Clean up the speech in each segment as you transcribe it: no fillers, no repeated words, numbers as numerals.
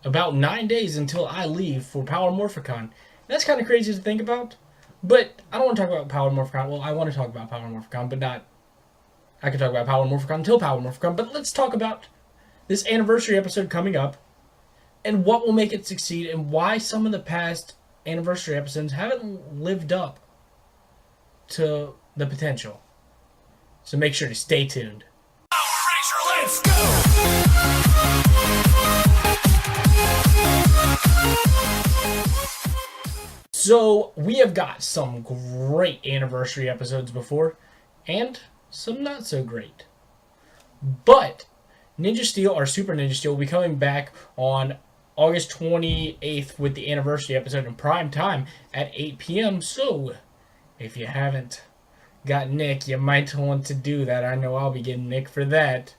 about 9 days until I leave for Power Morphicon. That's kind of crazy to think about, but I don't want to talk about Power Morphicon. Well, I want to talk about Power Morphicon, but not. I can talk about Power Morphicon until Power Morphicon, but let's talk about this anniversary episode coming up and what will make it succeed and why some of the past anniversary episodes haven't lived up to the potential. So make sure to stay tuned. Let's go! So we have got some great anniversary episodes before, and some not so great. But Ninja Steel, our Super Ninja Steel, will be coming back on August 28th with the anniversary episode in prime time at 8 p.m. So if you haven't got Nick, you might want to do that. I know I'll be getting Nick for that.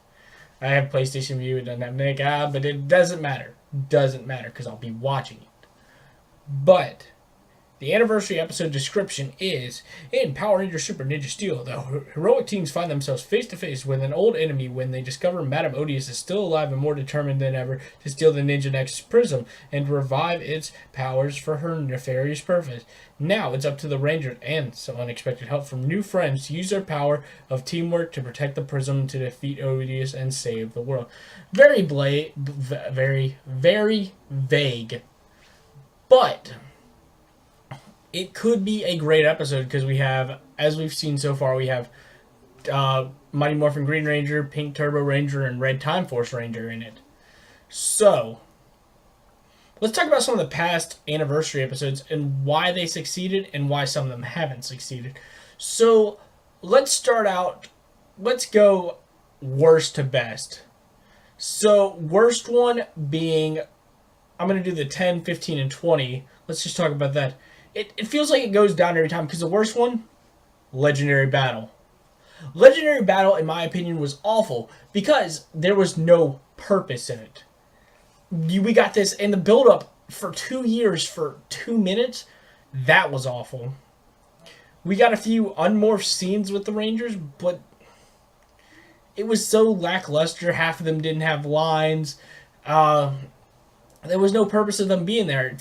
I have PlayStation View, it doesn't have Nick, but it doesn't matter. Doesn't matter because I'll be watching it. But the anniversary episode description is, in Power Rangers Super Ninja Steel, the heroic teens find themselves face to face with an old enemy when they discover Madame Odious is still alive and more determined than ever to steal the Ninja Nexus Prism and revive its powers for her nefarious purpose. Now it's up to the Rangers and some unexpected help from new friends to use their power of teamwork to protect the Prism to defeat Odious and save the world. Very vague. But it could be a great episode because we have, as we've seen so far, we have Mighty Morphin Green Ranger, Pink Turbo Ranger, and Red Time Force Ranger in it. So, let's talk about some of the past anniversary episodes and why they succeeded and why some of them haven't succeeded. So, let's start out, let's go worst to best. So, worst one being, I'm going to do the 10, 15, and 20. Let's just talk about that. It feels like it goes down every time because the worst one, Legendary Battle. Legendary Battle, in my opinion, was awful because there was no purpose in it. We got this, and the build-up for 2 years for 2 minutes, that was awful. We got a few unmorphed scenes with the Rangers, but it was so lackluster. Half of them didn't have lines. There was no purpose of them being there.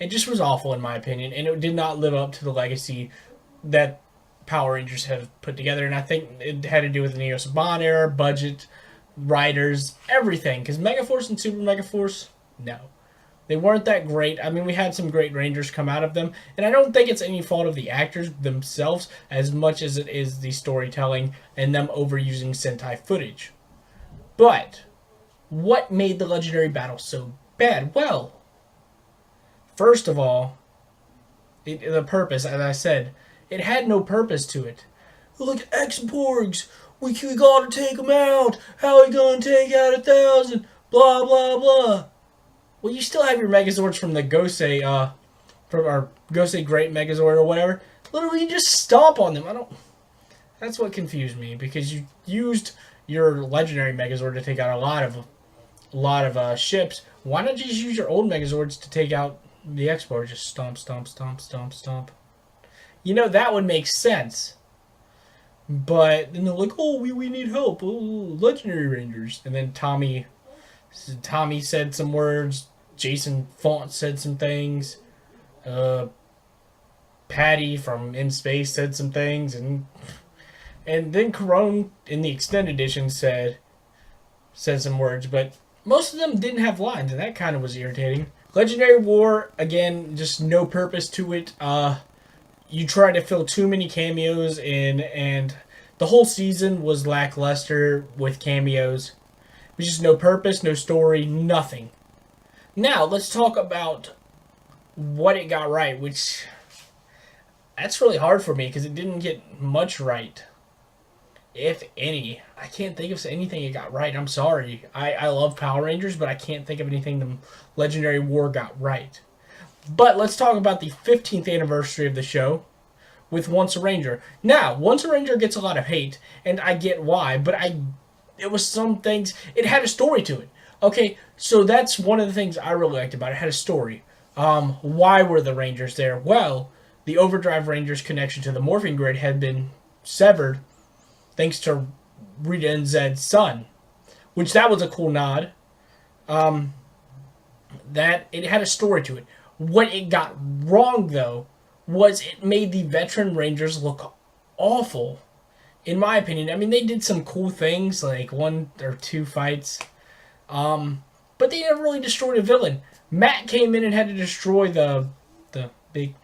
It just was awful in my opinion, and it did not live up to the legacy that Power Rangers have put together, and I think it had to do with the Neo Saban era, budget, writers, everything, because Megaforce and Super Megaforce, no. They weren't that great. I mean, we had some great Rangers come out of them, and I don't think it's any fault of the actors themselves as much as it is the storytelling and them overusing Sentai footage. But what made the Legendary Battle so bad? Well, first of all, the purpose, as I said, it had no purpose to it. Look, X-Borgs, we gotta take them out. How are we gonna take out 1,000? Blah, blah, blah. Well, you still have your Megazords from the Gosei, from our Gosei Great Megazord or whatever. Literally, just stomp on them. That's what confused me, because you used your Legendary Megazord to take out a lot of ships. Why not just use your old Megazords to take out the X-Borg? Just stomp, stomp, stomp, stomp, stomp. You know, that would make sense. But then they're like, oh, we need help. Oh, Legendary Rangers. And then Tommy said some words. Jason Font said some things. Patty from In Space said some things. And then Corone in the extended edition said some words. But most of them didn't have lines, and that kind of was irritating. Legendary War, again, just no purpose to it. You try to fill too many cameos in, and the whole season was lackluster with cameos. There's just no purpose, no story, nothing. Now, let's talk about what it got right, which that's really hard for me because it didn't get much right. If any. I can't think of anything it got right. I'm sorry. I love Power Rangers, but I can't think of anything the Legendary War got right. But let's talk about the 15th anniversary of the show with Once a Ranger. Now, Once a Ranger gets a lot of hate, and I get why, but it was some things, it had a story to it. Okay, so that's one of the things I really liked about it. It had a story. Why were the Rangers there? Well, the Overdrive Rangers' connection to the Morphing Grid had been severed thanks to Rita and Zed's son, which that was a cool nod. that it had a story to it. What it got wrong, though, was it made the veteran Rangers look awful, in my opinion. I mean, they did some cool things, like one or two fights, but they never really destroyed a villain. Matt came in and had to destroy the big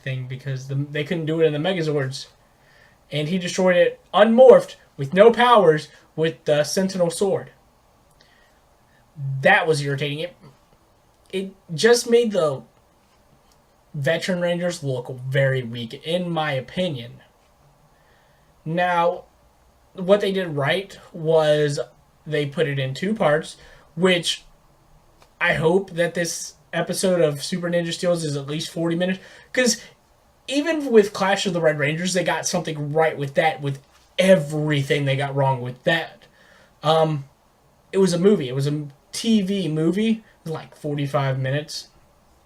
thing because they couldn't do it in the Megazords, and he destroyed it unmorphed with no powers with the Sentinel Sword. That was irritating. It just made the veteran Rangers look very weak, in my opinion. Now, what they did right was they put it in two parts, which I hope that this episode of Super Ninja Steels is at least 40 minutes. Because even with Clash of the Red Rangers, they got something right with that, with everything they got wrong with that. It was a movie. It was a TV movie. It was like 45 minutes.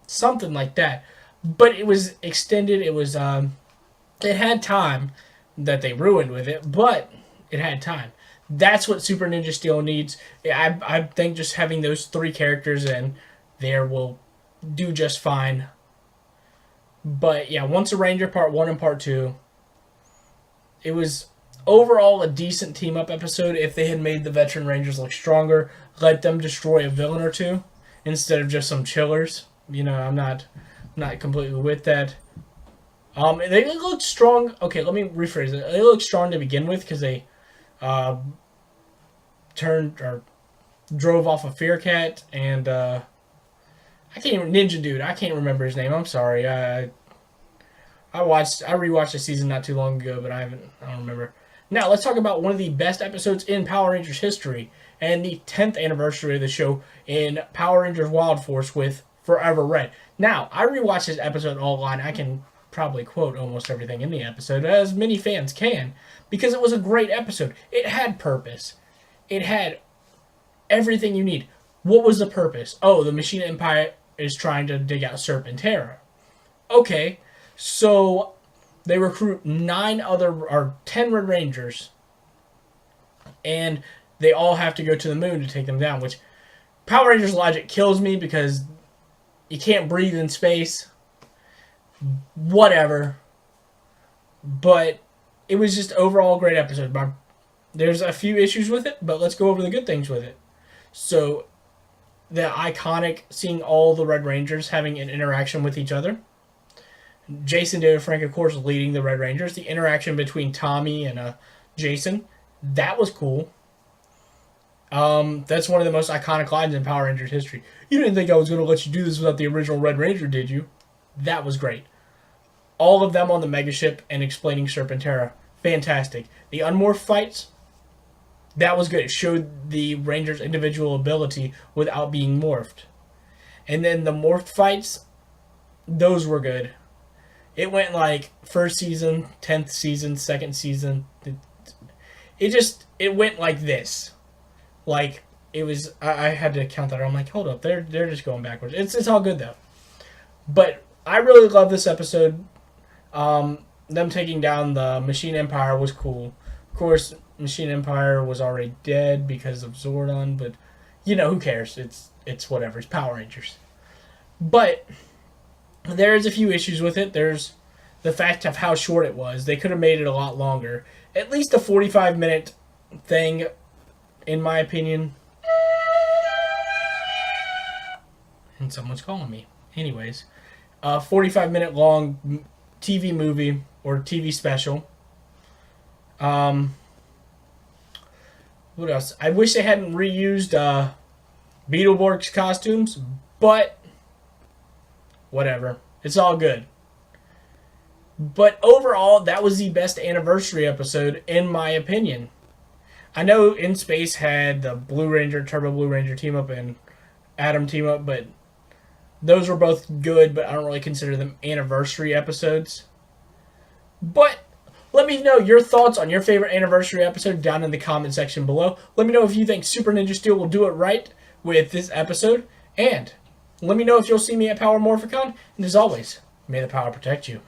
Something like that. But it was extended. It was, it had time that they ruined with it, but it had time. That's what Super Ninja Steel needs. I think just having those three characters in there will do just fine. But yeah, Once a Ranger Part 1 and Part 2, it was overall a decent team-up episode if they had made the veteran Rangers look stronger, let them destroy a villain or two, instead of just some chillers. You know, I'm not completely with that. They looked strong. Okay, let me rephrase it. They looked strong to begin with because they turned or drove off a Fear Cat and I can't even Ninja Dude. I can't remember his name. I'm sorry. I rewatched the season not too long ago, but I don't remember. Now let's talk about one of the best episodes in Power Rangers history and the 10th anniversary of the show in Power Rangers Wild Force with Forever Red. Now I rewatched this episode all online. I can probably quote almost everything in the episode, as many fans can, because it was a great episode. It had purpose. It had everything you need. What was the purpose? Oh, the Machine Empire is trying to dig out Serpentera. Okay, so they recruit 10 Red Rangers, and they all have to go to the moon to take them down, which Power Rangers logic kills me because you can't breathe in space. Whatever. But it was just overall a great episode. There's a few issues with it, but let's go over the good things with it. So, the iconic seeing all the Red Rangers having an interaction with each other. Jason David Frank, of course, leading the Red Rangers. The interaction between Tommy and Jason. That was cool. That's one of the most iconic lines in Power Rangers history. You didn't think I was going to let you do this without the original Red Ranger, did you? That was great. All of them on the Megaship and explaining Serpentera. Fantastic. The Unmorph fights, that was good. It showed the Rangers' individual ability without being morphed. And then the morphed fights, those were good. It went like first season, 10th season, second season. It went like this. Like, it was, I had to count that. I'm like, hold up, they're just going backwards. It's all good though. But I really love this episode. Them taking down the Machine Empire was cool. Of course, Machine Empire was already dead because of Zordon, but you know, who cares? It's whatever. It's Power Rangers. But there's a few issues with it. There's the fact of how short it was. They could have made it a lot longer. At least a 45-minute thing, in my opinion. And someone's calling me. Anyways, a 45-minute long TV movie or TV special. What else? I wish they hadn't reused Beetleborg's costumes, but whatever. It's all good. But overall, that was the best anniversary episode, in my opinion. I know In Space had the Blue Ranger, Turbo Blue Ranger team up and Atom team up, but those were both good, but I don't really consider them anniversary episodes. But let me know your thoughts on your favorite anniversary episode down in the comment section below. Let me know if you think Super Ninja Steel will do it right with this episode. And let me know if you'll see me at Power Morphicon. And as always, may the power protect you.